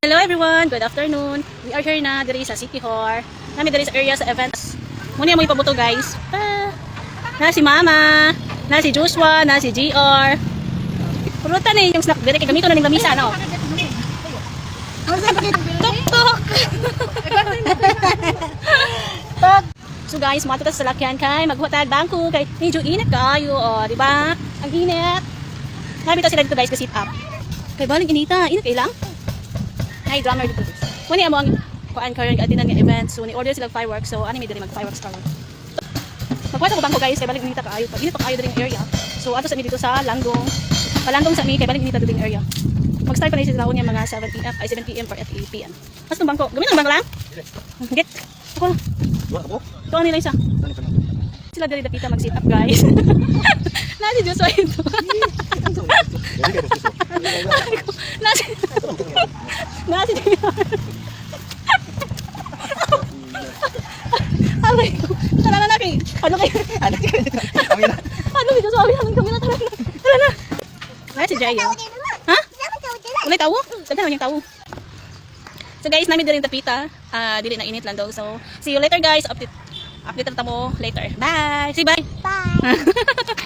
Hello everyone, good afternoon. We are here na diri sa City Hall. Nami diri sa area sa events. Muna mo ipabuto guys. Na si Mama, na si Joshua, na si GR. Purutan ni yung snack diri kay gamito na ning lamisa no. Tok. So guys, mga sa lakyan kay maghuwatag bangko kay medyo init kayo, di ba? Ang init. Nabi ta sila dito guys ka sit up. Kay baling inita, init kay lang. Hi, drummer dito. Muna mo ang kuan karon atinan nga event. So ni order sila fireworks. So ani mi diri mag fireworks karon. Magkuha ko bangko guys kay balik inita kaayo. Pag init pa kayo diri nga area. So ato sa mi dito sa Langdong. Palandong sa mi kay balik inita diri nga area. Mag-start pa rin sila niya mga 7 PM ay 7 PM for at 8 PM. Mas tong bangko. Gamit ang bangko lang? Git. Ako na. Ako? Ito nila isa. Sila diri dapita mag sit up guys. Nasi Joshua ito. Nasi Alay ko. Tara na kay. Ano kay? Ano video sabi namin kami na tara. Tara na. Ay si Jayo. Ha? Ulay tawo? Sabi na yung tawo. So guys, namin din tapita. Dili na init lang daw. So see you later guys. Update na mo later. Bye. Say bye. Bye.